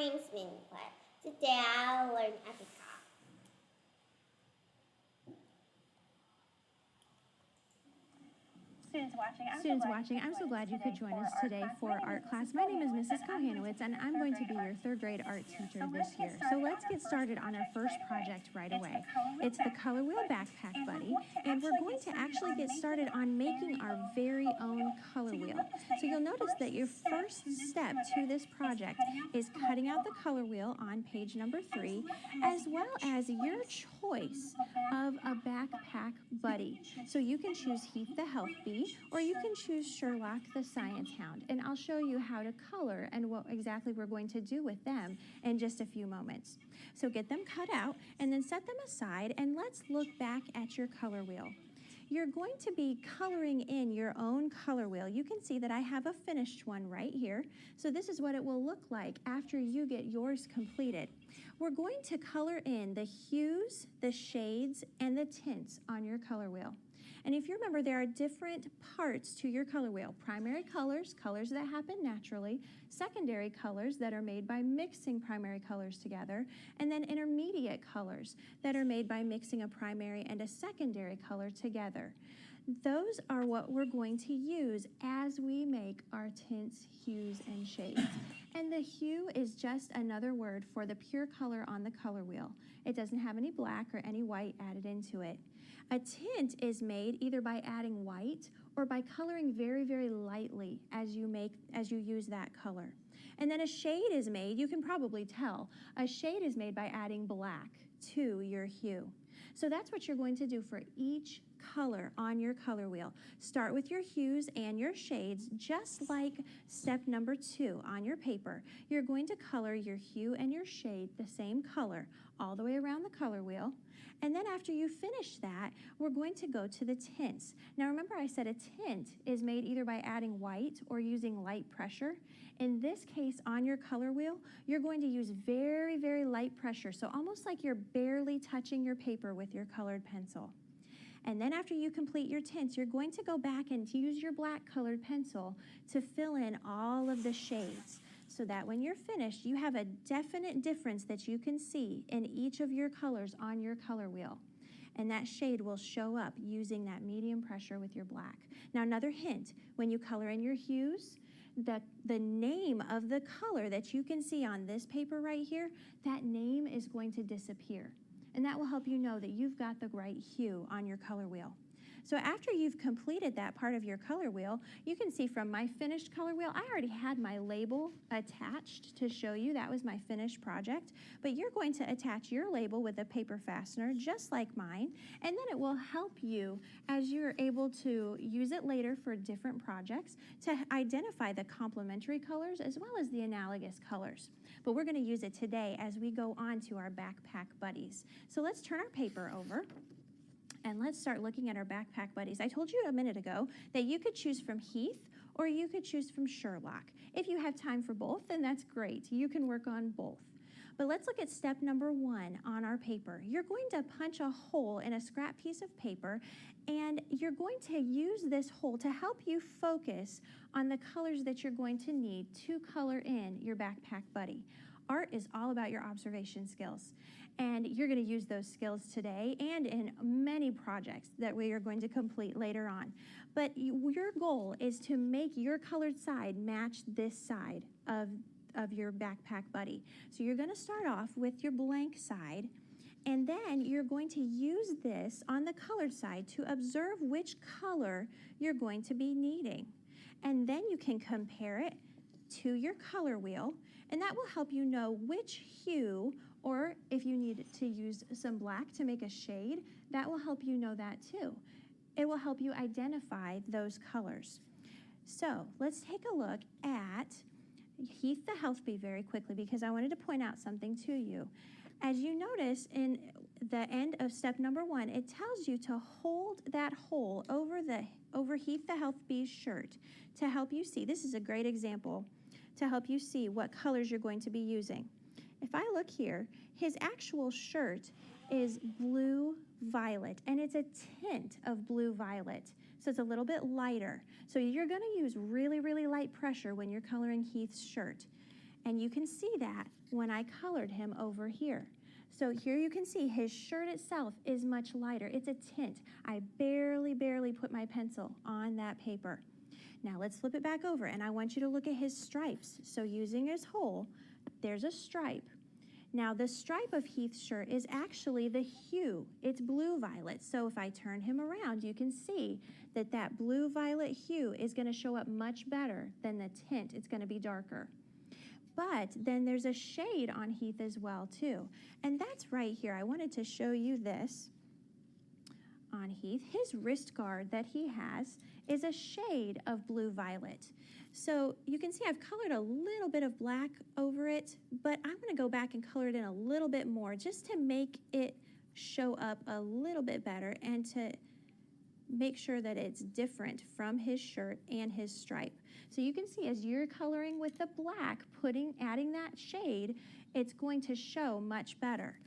name's Winfred. Today I'll learn Epicot. Students watching, I'm so glad you could join us today for art class. My name is Mrs. Kohanowitz, and I'm going to be your third grade art teacher this year. So let's get started on our first project right away. It's the Color Wheel Backpack Buddy, and we're going to actually get started on making our very own color wheel. So you'll notice that your first step to this project is cutting out the color wheel on page number 3, as well as your choice of a backpack buddy. So you can choose Heath the Health Bee, or you can choose Sherlock the Science Hound. And I'll show you how to color and what exactly we're going to do with them in just a few moments. So get them cut out and then set them aside, and let's look back at your color wheel. You're going to be coloring in your own color wheel. You can see that I have a finished one right here. So this is what it will look like after you get yours completed. We're going to color in the hues, the shades, and the tints on your color wheel. And if you remember, there are different parts to your color wheel. Primary colors, colors that happen naturally. Secondary colors that are made by mixing primary colors together. And then intermediate colors that are made by mixing a primary and a secondary color together. Those are what we're going to use as we make our tints, hues, and shades. And the hue is just another word for the pure color on the color wheel. It doesn't have any black or any white added into it. A tint is made either by adding white or by coloring very, very lightly as you use that color. And then a shade is made, you can probably tell, a shade is made by adding black to your hue. So that's what you're going to do for each color on your color wheel. Start with your hues and your shades, just like step number 2 on your paper. You're going to color your hue and your shade the same color all the way around the color wheel. And then after you finish that, we're going to go to the tints. Now remember, I said a tint is made either by adding white or using light pressure. In this case, on your color wheel, you're going to use very, very light pressure, so almost like you're barely touching your paper with your colored pencil. And then after you complete your tints, you're going to go back and use your black colored pencil to fill in all of the shades, so that when you're finished, you have a definite difference that you can see in each of your colors on your color wheel. And that shade will show up using that medium pressure with your black. Now another hint, when you color in your hues, the name of the color that you can see on this paper right here, that name is going to disappear. And that will help you know that you've got the right hue on your color wheel. So after you've completed that part of your color wheel, you can see from my finished color wheel, I already had my label attached to show you that was my finished project, but you're going to attach your label with a paper fastener just like mine, and then it will help you as you're able to use it later for different projects to identify the complementary colors as well as the analogous colors. But we're going to use it today as we go on to our backpack buddies. So let's turn our paper over. And let's start looking at our backpack buddies. I told you a minute ago that you could choose from Heath or you could choose from Sherlock. If you have time for both, then that's great. You can work on both. But let's look at step number 1 on our paper. You're going to punch a hole in a scrap piece of paper, and you're going to use this hole to help you focus on the colors that you're going to need to color in your backpack buddy. Art is all about your observation skills. And you're going to use those skills today and in many projects that we are going to complete later on. But your goal is to make your colored side match this side of your backpack buddy. So you're going to start off with your blank side, and then you're going to use this on the colored side to observe which color you're going to be needing. And then you can compare it to your color wheel, and that will help you know which hue, or if you need to use some black to make a shade, that will help you know that too. It will help you identify those colors. So let's take a look at Heath the Health Bee very quickly, because I wanted to point out something to you. As you notice in the end of step number 1, it tells you to hold that hole over Heath the Health Bee's shirt to help you see. This is a great example to help you see what colors you're going to be using. If I look here, his actual shirt is blue-violet, and it's a tint of blue-violet, so it's a little bit lighter. So you're going to use really, really light pressure when you're coloring Heath's shirt. And you can see that when I colored him over here. So here you can see his shirt itself is much lighter. It's a tint. I barely put my pencil on that paper. Now let's flip it back over, and I want you to look at his stripes. So using his hole, there's a stripe. Now the stripe of Heath's shirt is actually the hue. It's blue-violet. So if I turn him around, you can see that that blue-violet hue is going to show up much better than the tint. It's going to be darker. But then there's a shade on Heath as well too. And that's right here. I wanted to show you this on Heath. His wrist guard that he has is a shade of blue-violet. So you can see I've colored a little bit of black over it, but I'm going to go back and color it in a little bit more just to make it show up a little bit better and to make sure that it's different from his shirt and his stripe. So you can see as you're coloring with the black, adding that shade, it's going to show much better.